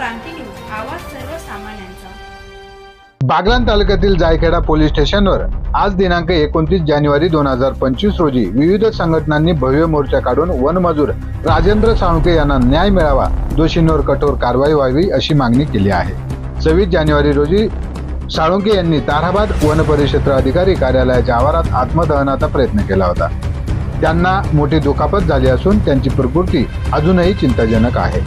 क्रांती news, आवाज सर्वसामान्यांचा। बागलाण तालुक्यातील जायखेडा पोलीस स्टेशनवर आज दिनांक 29 जानेवारी 2025 रोजी विविध संघटनांनी भव्य मोर्चा काढून वनमजूर राजेंद्र साळुंखे यांना न्याय मिळावा, दोषींवर कठोर कारवाई व्हावी अशी मागणी केली आहे। 26 जानेवारी रोजी साळुंखे यांनी ताराबाद वन परिक्षेत्र अधिकारी कार्यालयाच्या आवारात आत्मदहनाचा प्रयत्न केला होता। त्यांना मोठी दुखापत झाली असून त्यांची प्रकृती अजूनही चिंताजनक आहे।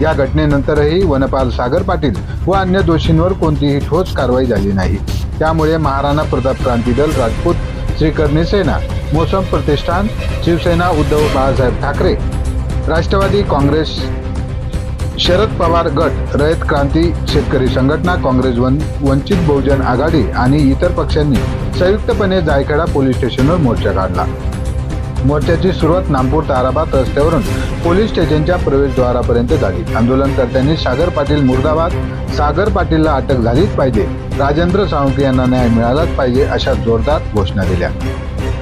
या घटनेनंतरही वनपाल सागर पाटील व अन्य दोषींवर कोणतीही ठोस कारवाई झाली नाही। त्यामुळे महाराणा प्रताप क्रांती दल, राजपूत श्रीकर्णी सेना, मोसम प्रतिष्ठान, शिवसेना, उद्धव बाळासाहेब ठाकरे, राष्ट्रवादी काँग्रेस, शरद पवार गट, रयत क्रांती शेतकरी संघटना, काँग्रेस, वंचित बहुजन आघाडी आणि इतर पक्षांनी संयुक्तपणे जायखेडा पोलीस स्टेशनवर मोर्चा काढला। मोर्चाची सुरुवात नामपूर ताराबाद रस्त्यावरून पोलीस स्टेशनच्या प्रवेशद्वारापर्यंत झाली। आंदोलनकर्त्यांनी सागर पाटील मुर्दाबाद, सागर पाटीलला अटक झालीच पाहिजे, राजेंद्र साळुंखे यांना न्याय मिळालाच पाहिजे अशा जोरदार घोषणा दिल्या।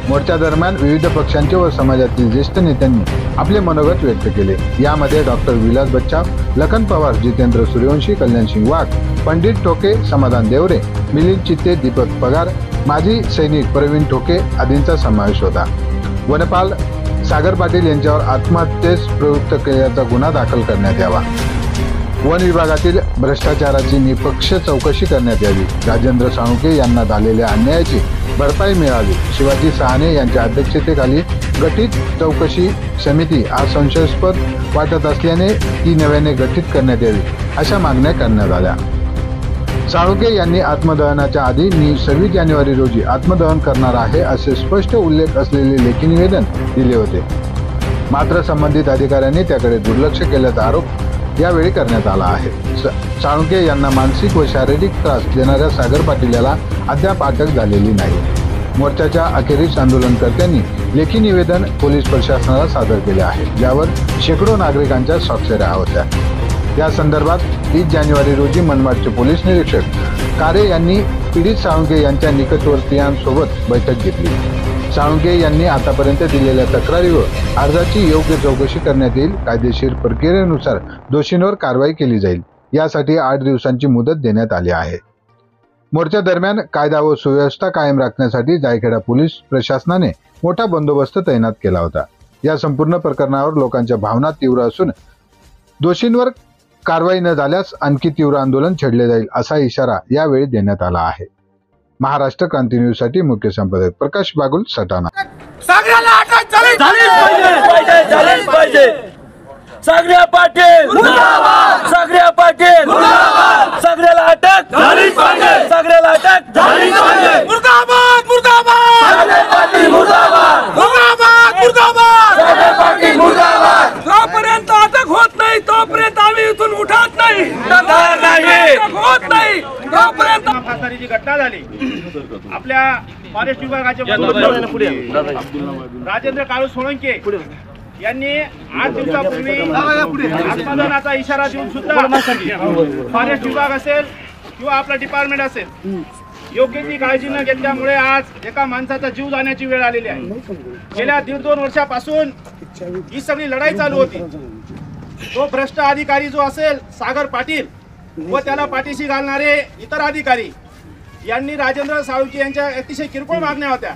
मोर्चा दरम्यान विविध पक्षांचे व समाजातील ज्येष्ठ नेत्यांनी आपले मनोगत व्यक्त केले। यामध्ये डॉक्टर विलास बच्चाव, लखन पवार, जितेंद्र सूर्यवंशी, कल्याणसिंग वाघ, पंडित ठोके, समाधान देवरे, मिलिंद चित्ते, दीपक पगार, माजी सैनिक प्रवीण ठोके आदींचा समावेश होता। वनपाल सागर पाटील यांच्यावर आत्महत्येस प्रवृत्त केल्याचा गुन्हा दाखल करण्यात यावा। वन विभागातील भ्रष्टाचाराची निष्पक्ष चौकशी करण्यात यावी। राजेंद्र साळुंखे यांना झालेल्या अन्यायाची भरपाई मिळावी। शिवाजी सहाने यांच्या अध्यक्षतेखाली गठीत चौकशी समिती आज संशयास्पद वाटत असल्याने ती नव्याने गठीत करण्यात यावी अशा मागण्या करण्यात आल्या। साळुंखे यांनी आत्मदहनाच्या आधी मी 26 जानेवारी रोजी आत्मदहन करणार आहे असे स्पष्ट उल्लेख असलेले लेखी निवेदन दिले होते। मात्र संबंधित अधिकाऱ्यांनी त्याकडे दुर्लक्ष केल्याचा आरोप यावेळी करण्यात आला आहे। साळुंखे यांना मानसिक व शारीरिक त्रास देणाऱ्या सागर पाटील याला अद्याप अटक झालेली नाही। मोर्चाच्या अखेरीस आंदोलनकर्त्यांनी लेखी निवेदन पोलीस प्रशासनाला सादर केले आहे, ज्यावर शेकडो नागरिकांच्या स्वाक्षऱ्या होत्या। या संदर्भात 30 जानेवारी रोजी मनमाडचे पोलीस निरीक्षक कारे यांनी पीडित साळुंखे यांच्या निकटवर्तीयांसोबत बैठक घेतली। साळुंखे यांनी आतापर्यंत दिलेल्या तक्रारी व अर्जाची योग्य चौकशी करण्यात येईल। कायदेशीर प्रक्रियेनुसार दोषींवर कारवाई केली जाईल। यासाठी 8 दिवसांची मुदत देण्यात आली आहे। मोर्चा दरम्यान कायदा व सुव्यवस्था कायम राखण्यासाठी जायखेडा पोलीस प्रशासनाने मोठा बंदोबस्त तैनात केला होता। या संपूर्ण प्रकरणावर लोकांच्या भावना तीव्र असून दोषींवर कारवाई न झाल्यास आणखी तीव्र आंदोलन छेडले जाईल असा इशारा यावेळी देण्यात आला आहे। महाराष्ट्र क्रांती न्यूज साठी मुख्य संपादक प्रकाश बागुल, सटाणा। सगळ्याला अटक झालीच पाहिजे। सगळ्या पाटील मुर्दाबाद, सगळ्या पाटील मुर्दाबाद, सगळ्याला अटक झालीच पाहिजे, सगळ्याला अटक झालीच पाहिजे। मुर्दाबाद, मुर्दाबाद, सगळे पाटील मुर्दाबाद, मुर्दाबाद, मुर्दाबाद, सगळे पाटील मुर्दाबाद। जोपर्यंत अटक होत नाही तोपर्यंत आम्ही इथून उठत नाही, होत नाही तोपर्यंत। फासारीची घटना झाली आपल्या फॉरेस्ट विभागाचे राजेंद्र काळू साळुंखे यांनी 8 दिवसापूर्वी आत्मदहनाचा इशारा देऊन सुद्धा फॉरेस्ट विभाग असेल किंवा आपला डिपार्टमेंट असेल योग्य ती काळजी न घेतल्यामुळे आज एका माणसाचा जीव जाण्याची वेळ आलेली आहे। गेल्या 1.5-2 वर्षापासून ही सगळी लढाई चालू होती। तो भ्रष्ट अधिकारी जो असेल सागर पाटील व त्याला पाठीशी घालणारे इतर अधिकारी यांनी राजेंद्र साळुंखे यांच्या अतिशय किरकोळ मागण्या होत्या।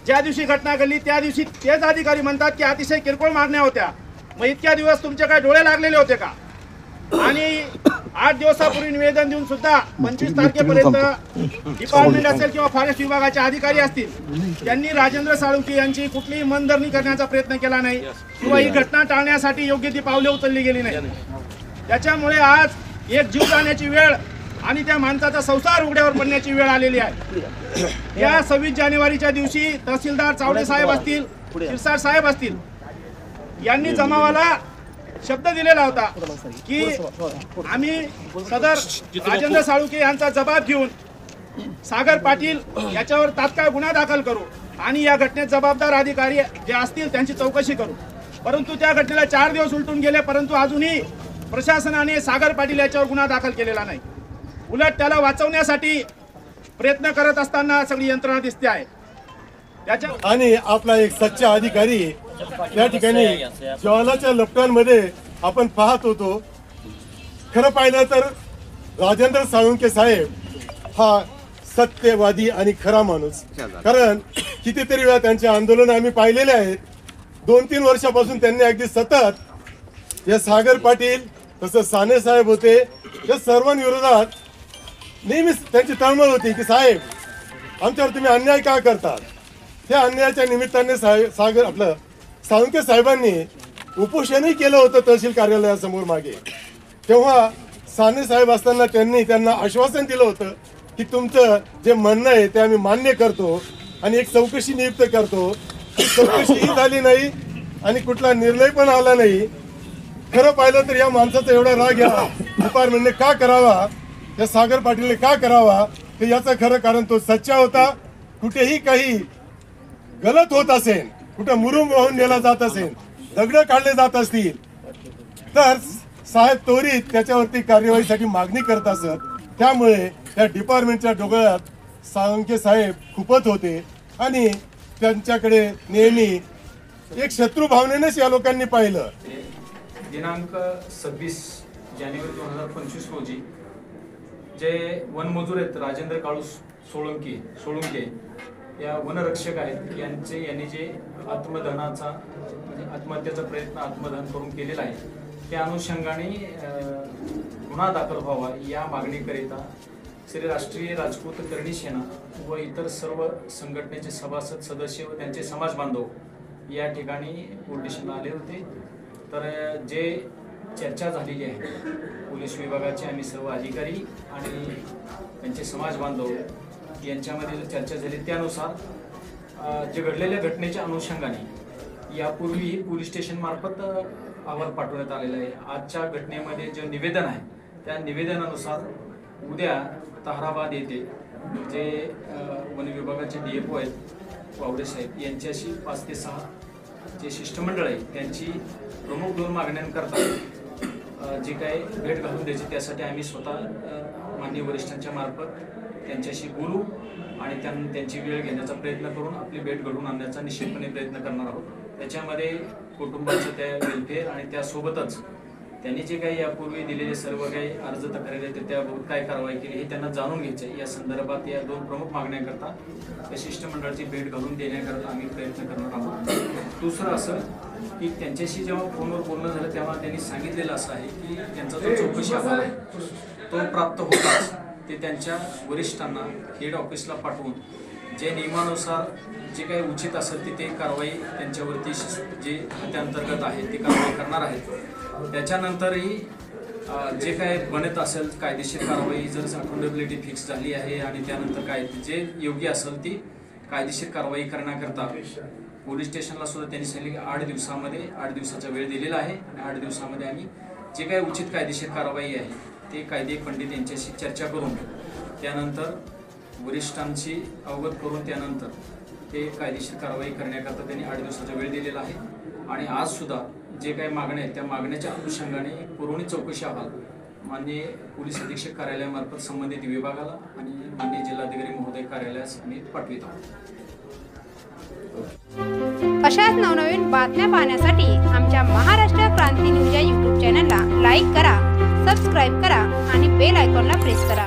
ज्या दिवशी घटना घडली त्या दिवशी तेच अधिकारी म्हणतात की अतिशय किरकोळ मागण्या होत्या। मग इतक्या दिवस तुमचे काय डोळे लागलेले होते का? आणि 8 दिवसापूर्वी निवेदन देऊन सुद्धा 25 तारखेपर्यंत डिपार्टमेंट असेल किंवा फॉरेस्ट विभागाचे अधिकारी असतील त्यांनी राजेंद्र साळुंखे यांची कुठलीही मनधरणी करण्याचा प्रयत्न केला नाही किंवा ही घटना टाळण्यासाठी योग्य ती पावले उचलली गेली नाही। त्याच्यामुळे आज एक जीव जाण्याची वेळ आणि त्या माणसाचा संसार उघड्यावर पडण्याची वेळ आलेली आहे। या 26 जानेवारीच्या दिवशी तहसीलदार चावडे साहेब असतील, शिरसाट साहेब असतील यांनी जमावाला शब्द दिलेला होता की आम्ही सदर राजेंद्र साळुंखे यांचा जबाब घेऊन सागर पाटील याच्यावर तात्काळ गुन्हा दाखल करू आणि या घटनेत जबाबदार अधिकारी जे असतील त्यांची चौकशी करू। परंतु त्या घटनेला 4 दिवस उलटून गेले, परंतु अजूनही प्रशासनाने सागर पाटील याच्यावर गुन्हा दाखल केलेला नाही। उलट त्याला वाचवण्यासाठी प्रयत्न करत असताना सगळी यंत्रणा दिसते आहे। आणि आपला एक सच्चा अधिकारी त्या ठिकाणी जवानाच्या लपटांमध्ये आपण पाहत होतो खरं पाहिलं तर राजेंद्र साळुंखे साहेब हा सत्यवादी आणि खरा माणूस, कारण कितीतरी वेळा त्यांचे आंदोलन आम्ही पाहिलेले आहेत. 2-3 वर्षापासून त्यांनी अगदी सतत या सागर पाटील तसं साने साहेब होते या सर्वांविरोधात नेहमीच त्यांची तळमळ होती की साहेब आमच्यावर तुम्ही अन्याय का करतात. त्या अन्यायाच्या निमित्ताने साळुंखे साहेबांनी उपोषणही केलं होतं तहसील कार्यालयासमोर मागे. तेव्हा साने साहेब असताना त्यांना आश्वासन दिलं होतं की तुमचं जे म्हणणं आहे ते आम्ही मान्य करतो आणि एक चौकशी नियुक्त करतो. चौकशीही झाली नाही आणि कुठला निर्णय पण आला नाही. खरं पाहिलं तर या माणसाचा एवढा राग या डिपार्टमेंटने का करावा, या सागर पाटीलने का करावा, तर याचं खरं कारण तो सच्चा होता. कुठेही काही गलत होत असेल, कुठे मुरुम वाहून नेला जात असेल, दगड काढले जात असतील तर साहेब त्वरित त्याच्यावरती कार्यवाहीसाठी मागणी करत असत. त्यामुळे त्या डिपार्टमेंटच्या डोक्यात साळुंखे साहेब खूपच होते आणि त्यांच्याकडे नेहमी एक शत्रू भावनेनेच या लोकांनी पाहिलं. दिनांक 26 जानेवारी 2025 रोजी जे वनमजूर आहेत राजेंद्र काळू सोळुंखे या वनरक्षक आहेत यांनी जे आत्मदहनाचा म्हणजे आत्महत्येचा प्रयत्न आत्मदहन करून केलेला आहे त्या अनुषंगाने गुन्हा दाखल व्हावा या मागणीकरिता श्री राष्ट्रीय राजपूत करणी सेना व इतर सर्व संघटनेचे सभासद सदस्य व त्यांचे समाज बांधव या ठिकाणी पोलीस स्टेशनला आले होते. तर जे चर्चा झालेली आहे पोलीस विभागाचे आम्ही सर्व अधिकारी आणि त्यांचे समाज बांधव यांच्यामध्ये जो चर्चा झाली त्यानुसार जे घडलेल्या घटनेच्या अनुषंगाने यापूर्वी पोलीस स्टेशन मार्फत अहवाल पाठवण्यात आलेला आहे. आजच्या घटनेमध्ये जे निवेदन आहे त्या निवेदनानुसार उद्या ताहराबाद येथे जे वन विभागाचे DFO आहेत वावडे साहेब यांच्याशी 5 ते 6 जे शिष्टमंडळ आहे त्यांची प्रमुख 2 मागण्यांकरता जे काही भेट घालून द्यायची त्यासाठी आम्ही स्वतः माननीय वरिष्ठांच्या मार्फत त्यांच्याशी बोलू आणि त्यांची वेळ घेण्याचा प्रयत्न करून आपली भेट घडवून आणण्याचा निश्चितपणे प्रयत्न करणार आहोत. त्याच्यामध्ये कुटुंबाचं त्या वेलफेअर आणि त्यासोबतच त्यांनी जे काही यापूर्वी दिलेले सर्व काही अर्ज तक्रारी आहेत त्याबाबत काय कारवाई केली हे त्यांना जाणून घ्यायचं आहे. या संदर्भात या 2 प्रमुख मागण्यांकरता त्या शिष्टमंडळाची भेट घालून देण्याकरता आम्ही प्रयत्न करणार आहोत. दुसरं असं की त्यांच्याशी जेव्हा फोनवर बोलणं झालं तेव्हा त्यांनी सांगितलेलं असं आहे की त्यांचा जो चौकशी अहवाल आहे तो प्राप्त होताच ते त्यांच्या वरिष्ठांना हेड ऑफिसला पाठवून जे नियमानुसार जे काही उचित असेल ते कारवाई त्यांच्यावरती जे त्याअंतर्गत आहे ते कारवाई करणार आहेत. त्याच्यानंतरही जे काय बनत असेल कायदेशीर कारवाई जर अकाउंटेबिलिटी फिक्स झाली आहे आणि त्यानंतर काय जे योग्य असेल ती कायदेशीर कारवाई करण्याकरता पोलीस स्टेशनला सुद्धा त्यांनी सांगितले की 8 दिवसामध्ये 8 दिवसाचा वेळ दिलेला आहे आणि 8 दिवसामध्ये आम्ही जे काही उचित कायदेशीर कारवाई आहे ते कायदे पंडित यांच्याशी चर्चा करून त्यानंतर वरिष्ठांशी अवगत करून त्यानंतर ते कायदेशीर कारवाई करण्याकरता त्यांनी 8 दिवसाचा वेळ दिलेला आहे. आणि आज सुद्धा जे काही मागण्या आहेत त्या मागण्याच्या अनुषंगाने पुरवणी चौकशी अहवाल माननीय पोलीस अधीक्षक कार्यालयामार्फत संबंधित विभागाला आणि माननीय जिल्हाधिकारी महोदय कार्यालयास आम्ही पाठवित आहोत. अशाच नवनवीन बातम्या पाहण्यासाठी आमच्या महाराष्ट्र क्रांती न्यूज या YouTube चॅनलला लाईक करा, सबस्क्राईब करा आणि बेल आयकॉनला प्रेस करा.